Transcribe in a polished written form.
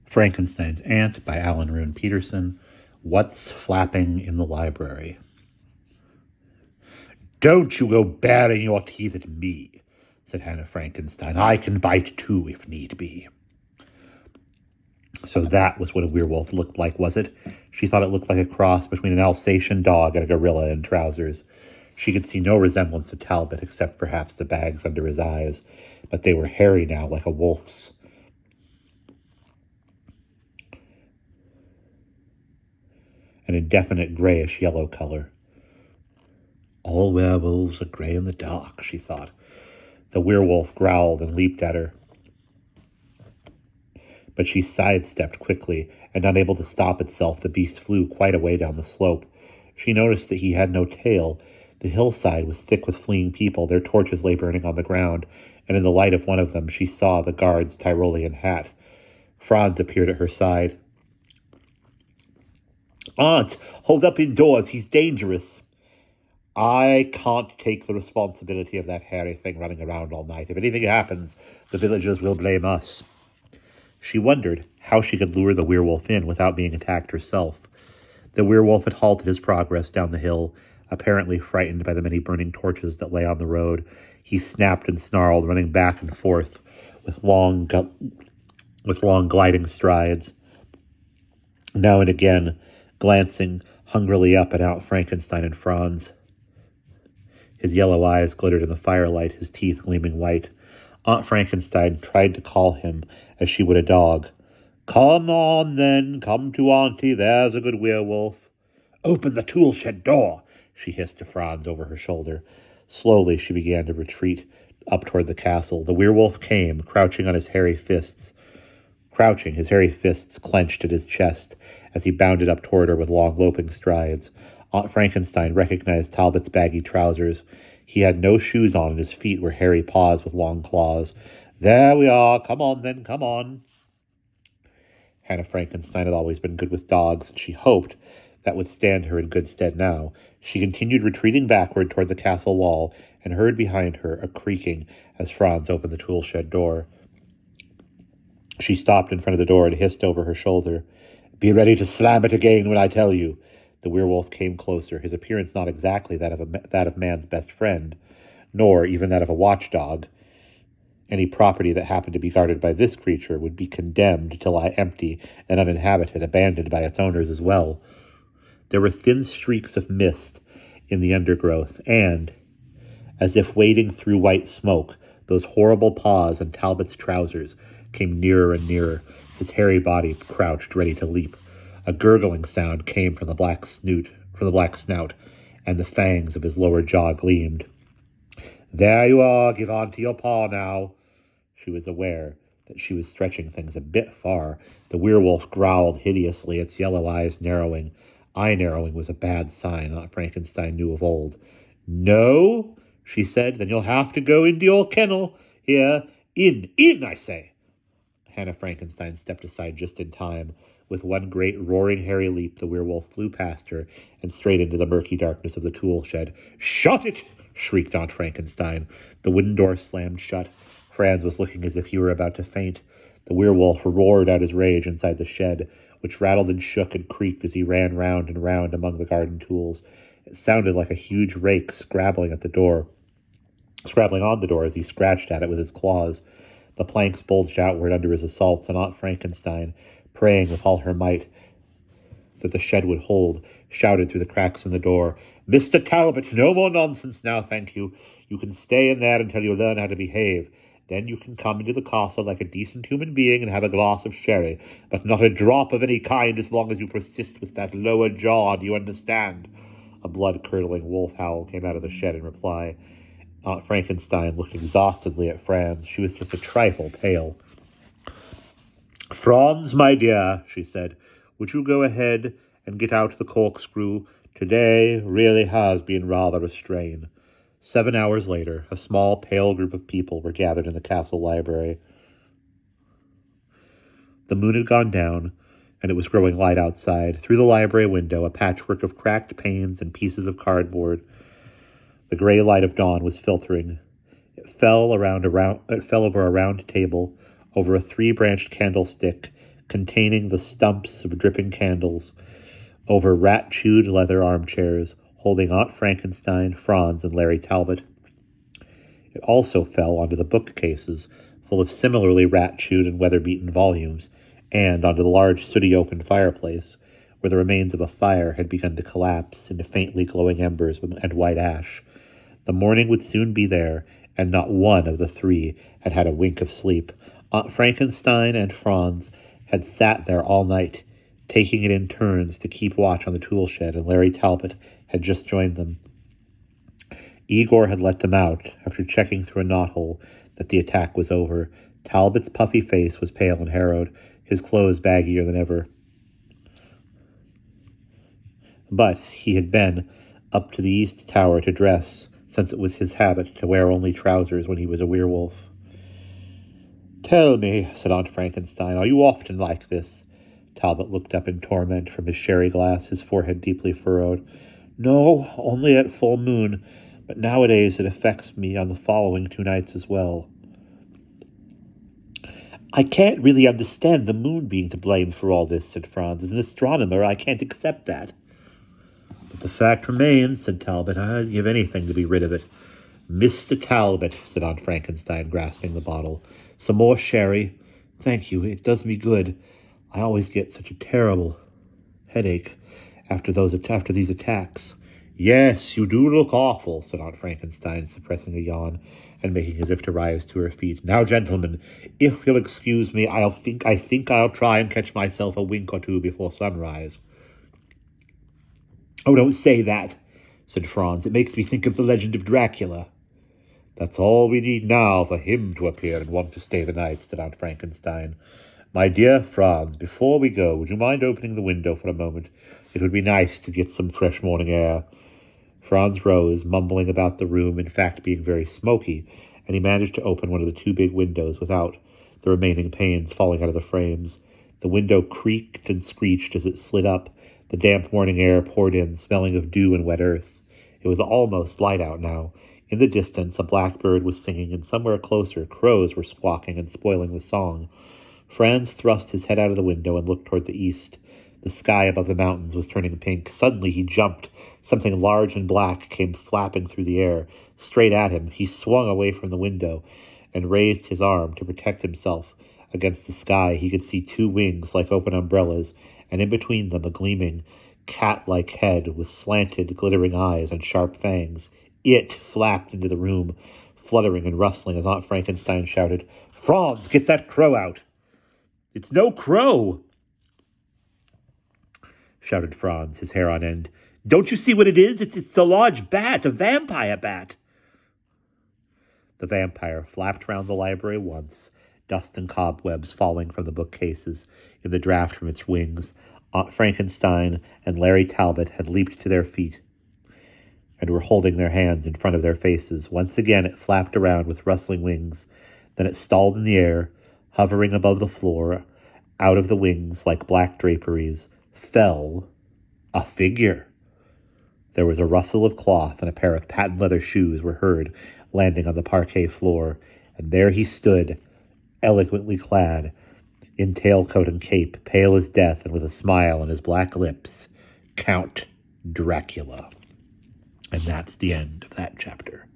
Frankenstein's Aunt by Rune Pettersson. What's Flapping in the Library? Don't you go baring your teeth at me, said Hannah Frankenstein. I can bite too if need be. So that was what a werewolf looked like, was it? She thought it looked like a cross between an Alsatian dog and a gorilla in trousers. She could see no resemblance to Talbot except perhaps the bags under his eyes, but they were hairy now like a wolf's. An indefinite grayish-yellow color. All werewolves are gray in the dark, she thought. The werewolf growled and leaped at her. But she sidestepped quickly, and unable to stop itself, the beast flew quite a way down the slope. She noticed that he had no tail. The hillside was thick with fleeing people, their torches lay burning on the ground, and in the light of one of them she saw the guard's Tyrolean hat. Franz appeared at her side. Aunt, hold up indoors, he's dangerous. I can't take the responsibility of that hairy thing running around all night. If anything happens, the villagers will blame us. She wondered how she could lure the werewolf in without being attacked herself. The werewolf had halted his progress down the hill, apparently frightened by the many burning torches that lay on the road. He snapped and snarled, running back and forth with long gliding strides. Now and again, glancing hungrily up and out Frankenstein and Franz. His yellow eyes glittered in the firelight, his teeth gleaming white. Aunt Frankenstein tried to call him as she would a dog. Come on, then, come to Auntie, there's a good werewolf. Open the tool shed door, she hissed to Franz over her shoulder. Slowly she began to retreat up toward the castle. The werewolf came, crouching on his hairy fists. His hairy fists clenched at his chest as he bounded up toward her with long loping strides. Aunt Frankenstein recognized Talbot's baggy trousers. He had no shoes on, and his feet were hairy paws with long claws. There we are. Come on, then, come on. Hannah Frankenstein had always been good with dogs, and she hoped that would stand her in good stead now. She continued retreating backward toward the castle wall, and heard behind her a creaking as Franz opened the tool shed door. She stopped in front of the door and hissed over her shoulder. Be ready to slam it again when I tell you. The werewolf came closer, his appearance not exactly that of man's best friend, nor even that of a watchdog. Any property that happened to be guarded by this creature would be condemned to lie empty and uninhabited, abandoned by its owners as well. There were thin streaks of mist in the undergrowth, and, as if wading through white smoke, those horrible paws and Talbot's trousers came nearer and nearer, his hairy body crouched, ready to leap. A gurgling sound came from the black snout, and the fangs of his lower jaw gleamed. There you are, give Auntie your paw now. She was aware that she was stretching things a bit far. The werewolf growled hideously, its yellow eyes narrowing. Eye narrowing was a bad sign, Aunt Frankenstein knew of old. No, she said, then you'll have to go into your kennel. Here, in, I say. Hannah Frankenstein stepped aside just in time. With one great roaring hairy leap, the werewolf flew past her and straight into the murky darkness of the tool shed. Shut it! Shrieked Aunt Frankenstein. The wooden door slammed shut. Franz was looking as if he were about to faint. The werewolf roared out his rage inside the shed, which rattled and shook and creaked as he ran round and round among the garden tools. It sounded like a huge rake scrabbling on the door as he scratched at it with his claws. The planks bulged outward under his assaults, and Aunt Frankenstein, praying with all her might that the shed would hold, shouted through the cracks in the door, Mr. Talbot, no more nonsense now, thank you. You can stay in there until you learn how to behave. Then you can come into the castle like a decent human being and have a glass of sherry, but not a drop of any kind as long as you persist with that lower jaw, do you understand? A blood-curdling wolf howl came out of the shed in reply. Aunt Frankenstein looked exhaustedly at Franz. She was just a trifle pale. Franz, my dear, she said, would you go ahead and get out the corkscrew? Today really has been rather a strain. 7 hours later, a small, pale group of people were gathered in the castle library. The moon had gone down, and it was growing light outside. Through the library window, a patchwork of cracked panes and pieces of cardboard. The gray light of dawn was filtering. It fell over a round table, over a 3-branched candlestick containing the stumps of dripping candles, over rat-chewed leather armchairs, holding Aunt Frankenstein, Franz, and Larry Talbot. It also fell onto the bookcases, full of similarly rat-chewed and weather-beaten volumes, and onto the large sooty open fireplace, where the remains of a fire had begun to collapse into faintly glowing embers and white ash. The morning would soon be there, and not one of the three had had a wink of sleep. Aunt Frankenstein and Franz had sat there all night, taking it in turns to keep watch on the tool shed, and Larry Talbot had just joined them. Igor had let them out after checking through a knothole that the attack was over. Talbot's puffy face was pale and harrowed, his clothes baggier than ever. But he had been up to the east tower to dress, since it was his habit to wear only trousers when he was a werewolf. "Tell me," said Aunt Frankenstein, "are you often like this?" Talbot looked up in torment from his sherry glass, his forehead deeply furrowed. "No, only at full moon, but nowadays it affects me on the following 2 nights as well." "I can't really understand the moon being to blame for all this," said Franz. "As an astronomer, I can't accept that." "But the fact remains," said Talbot. "I'd give anything to be rid of it." "Mr. Talbot," said Aunt Frankenstein, grasping the bottle. "Some more sherry?" "Thank you, it does me good. I always get such a terrible headache after these attacks." "Yes, you do look awful," said Aunt Frankenstein, suppressing a yawn and making as if to rise to her feet. "Now, gentlemen, if you'll excuse me, I think I'll try and catch myself a wink or two before sunrise." "Oh, don't say that," said Franz. "It makes me think of the legend of Dracula." "That's all we need now for him to appear and want to stay the night," said Aunt Frankenstein. "My dear Franz, before we go, would you mind opening the window for a moment? It would be nice to get some fresh morning air." Franz rose, mumbling about the room, in fact being very smoky, and he managed to open one of the 2 big windows without the remaining panes falling out of the frames. The window creaked and screeched as it slid up. The damp morning air poured in, smelling of dew and wet earth. It was almost light out now. In the distance, a blackbird was singing, and somewhere closer, crows were squawking and spoiling the song. Franz thrust his head out of the window and looked toward the east. The sky above the mountains was turning pink. Suddenly he jumped. Something large and black came flapping through the air, straight at him. He swung away from the window and raised his arm to protect himself. Against the sky he could see 2 wings like open umbrellas, and in between them a gleaming, cat-like head with slanted, glittering eyes and sharp fangs. It flapped into the room, fluttering and rustling as Aunt Frankenstein shouted, "Franz, get that crow out!" "It's no crow!" shouted Franz, his hair on end. "Don't you see what it is? It's the large bat, a vampire bat." The vampire flapped round the library once, dust and cobwebs falling from the bookcases in the draught from its wings. Aunt Frankenstein and Larry Talbot had leaped to their feet and were holding their hands in front of their faces. Once again it flapped around with rustling wings. Then it stalled in the air, hovering above the floor. Out of the wings, like black draperies, fell a figure. There was a rustle of cloth, and a pair of patent leather shoes were heard landing on the parquet floor, and there he stood, elegantly clad, in tailcoat and cape, pale as death, and with a smile on his black lips, Count Dracula. And that's the end of that chapter.